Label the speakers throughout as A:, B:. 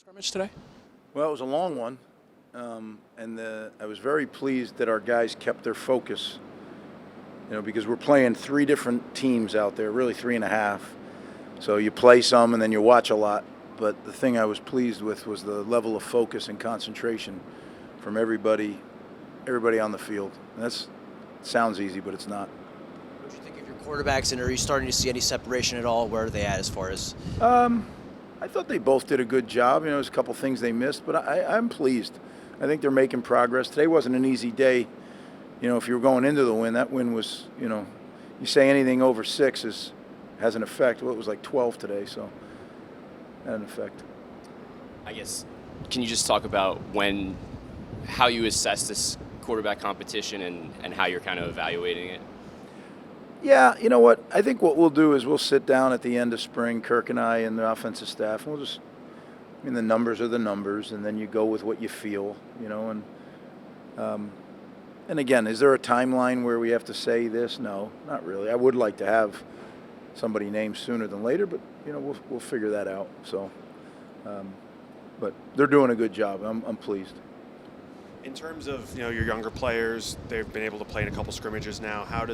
A: scrimmage today?
B: Well, it was a long one, I was very pleased that our guys kept their focus. Because we're playing three different teams out there, really three and a half. So you play some and then you watch a lot. But the thing I was pleased with was the level of focus and concentration from everybody on the field. And that sounds easy, but it's not.
C: What do you think of your quarterbacks, and are you starting to see any separation at all? Where are they at as far as?
B: I thought they both did a good job. There's a couple things they missed, but I'm pleased. I think they're making progress. Today wasn't an easy day. If you were going into the win, that win was, you say anything over 6 has an effect. Well, it was like 12 today, so had an effect.
D: I guess, can you just talk about how you assess this quarterback competition and how you're kind of evaluating it?
B: Yeah, you know what? I think what we'll do is we'll sit down at the end of spring, Kirk and I and the offensive staff, and the numbers are the numbers, and then you go with what you feel, and again, is there a timeline where we have to say this? No, not really. I would like to have somebody named sooner than later, but we'll figure that out. So, but they're doing a good job. I'm pleased.
A: In terms of your younger players, they've been able to play in a couple scrimmages now. How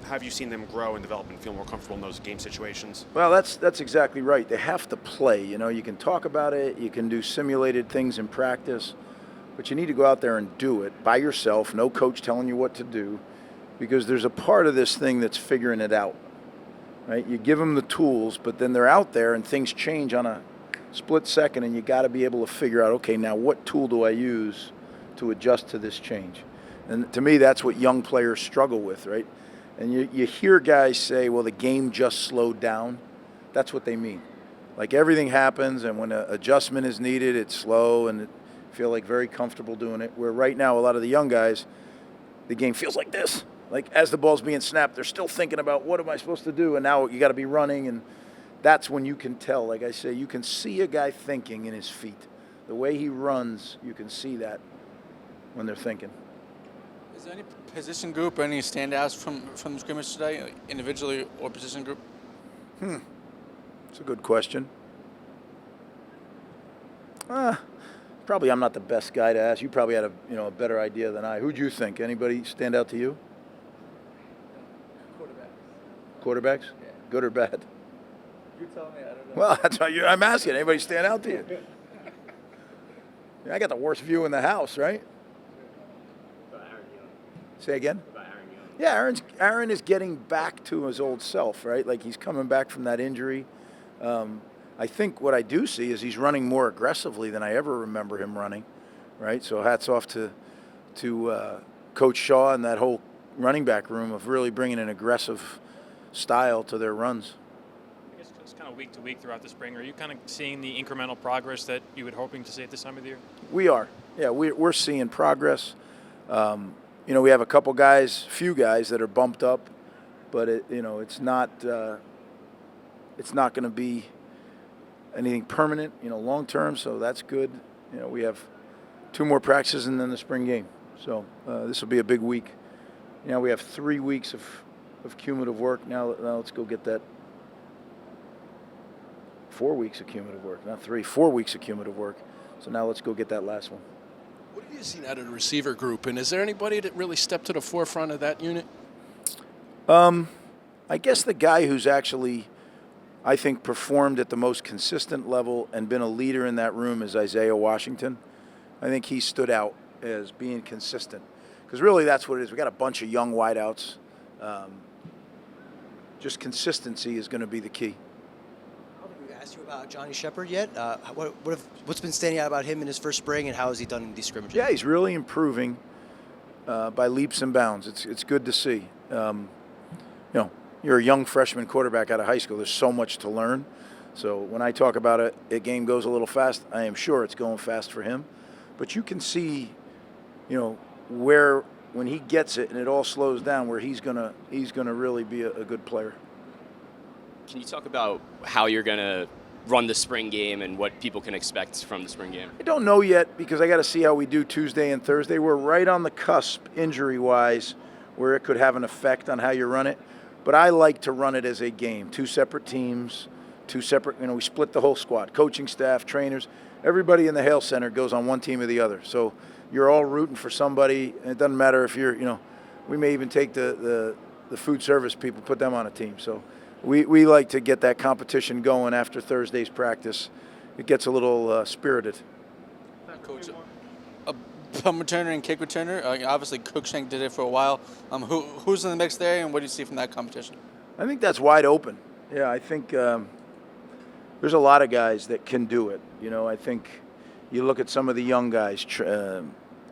A: have you seen them grow and develop and feel more comfortable in those game situations?
B: Well, that's exactly right. They have to play. You can talk about it. You can do simulated things in practice. But you need to go out there and do it by yourself, no coach telling you what to do, because there's a part of this thing that's figuring it out, right? You give them the tools, but then they're out there and things change on a split second, and you got to be able to figure out, okay, now what tool do I use to adjust to this change? And to me, that's what young players struggle with, right? And you hear guys say, well, the game just slowed down. That's what they mean. Like everything happens, and when an adjustment is needed, it's slow, and feel like very comfortable doing it. Where right now, a lot of the young guys, the game feels like this. Like as the ball's being snapped, they're still thinking about what am I supposed to do, and now you got to be running, and that's when you can tell. Like I say, you can see a guy thinking in his feet. The way he runs, you can see that when they're thinking.
E: Is there any position group or any standouts from the scrimmage today, individually or position group?
B: It's a good question. Probably I'm not the best guy to ask. You probably had a better idea than I. Who'd you think? Anybody stand out to you? Quarterbacks? Yeah. Good or bad?
E: You tell me. I don't know.
B: Well, that's why I'm asking. Anybody stand out to you? I got the worst view in the house, right? Say again? Yeah, Aaron is getting back to his old self, right? Like he's coming back from that injury. I think what I do see is he's running more aggressively than I ever remember him running, right? So hats off to Coach Shaw and that whole running back room of really bringing an aggressive style to their runs.
F: I guess it's kind of week to week throughout the spring. Are you kind of seeing the incremental progress that you were hoping to see at this time of the year?
B: We are. Yeah, we're seeing progress. We have a few guys that are bumped up, but it's not going to be anything permanent, long term. So that's good. We have 2 more practices and then the spring game. So this will be a big week. We have 3 weeks of cumulative work. Now let's go get that 4 weeks of cumulative work, not 3, 4 weeks of cumulative work. So now let's go get that last one.
G: What have you seen out of the receiver group, and is there anybody that really stepped to the forefront of that unit?
B: I guess the guy who's actually, I think, performed at the most consistent level and been a leader in that room is Isaiah Washington. I think he stood out as being consistent. Because really that's what it is. We got a bunch of young wideouts. Just consistency is going to be the key.
C: I don't think we've asked you about Johnny Shepard yet. What's been standing out about him in his first spring, and how has he done in these scrimmages?
B: Yeah, he's really improving by leaps and bounds. It's good to see. You're a young freshman quarterback out of high school. There's so much to learn. So when I talk about a game goes a little fast, I am sure it's going fast for him. But you can see, where when he gets it and it all slows down, where he's gonna really be a good player.
D: Can you talk about how you're going to run the spring game and what people can expect from the spring game?
B: I don't know yet because I got to see how we do Tuesday and Thursday. We're right on the cusp injury-wise where it could have an effect on how you run it. But I like to run it as a game, 2 separate teams, 2 separate, we split the whole squad, coaching staff, trainers, everybody in the Hale Center goes on one team or the other. So you're all rooting for somebody, and it doesn't matter if you're, we may even take the food service people, put them on a team. So we like to get that competition going after Thursday's practice. It gets a little spirited.
E: Coach, a punt returner and kick returner. Obviously, Cookshank did it for a while. Who's in the mix there, and what do you see from that competition?
B: I think that's wide open. Yeah, I think there's a lot of guys that can do it. I think you look at some of the young guys.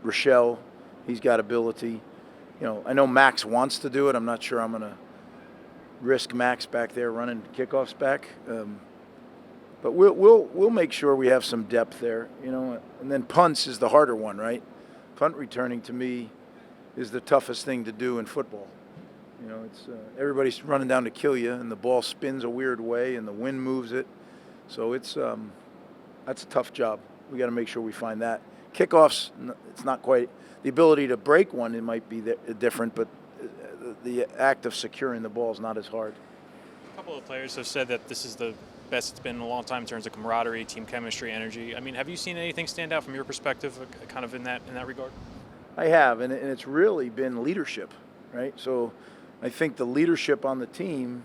B: Rochelle, he's got ability. I know Max wants to do it. I'm not sure I'm going to risk Max back there running kickoffs back. But we'll make sure we have some depth there, And then punts is the harder one, right? Punt returning to me is the toughest thing to do in football. It's everybody's running down to kill you, and the ball spins a weird way, and the wind moves it. So it's that's a tough job. We got to make sure we find that. Kickoffs, it's not quite the ability to break one. It might be different, but the act of securing the ball is not as hard.
F: A couple of players have said that this is the best it's been in a long time in terms of camaraderie, team chemistry, energy. I mean, have you seen anything stand out from your perspective, kind of in that regard?
B: I have, and it's really been leadership, right? So I think the leadership on the team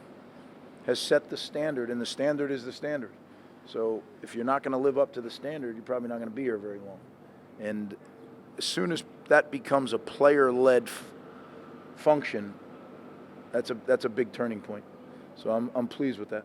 B: has set the standard, and the standard is the standard. So if you're not going to live up to the standard, you're probably not going to be here very long. And as soon as that becomes a player-led function, that's a big turning point. So I'm pleased with that.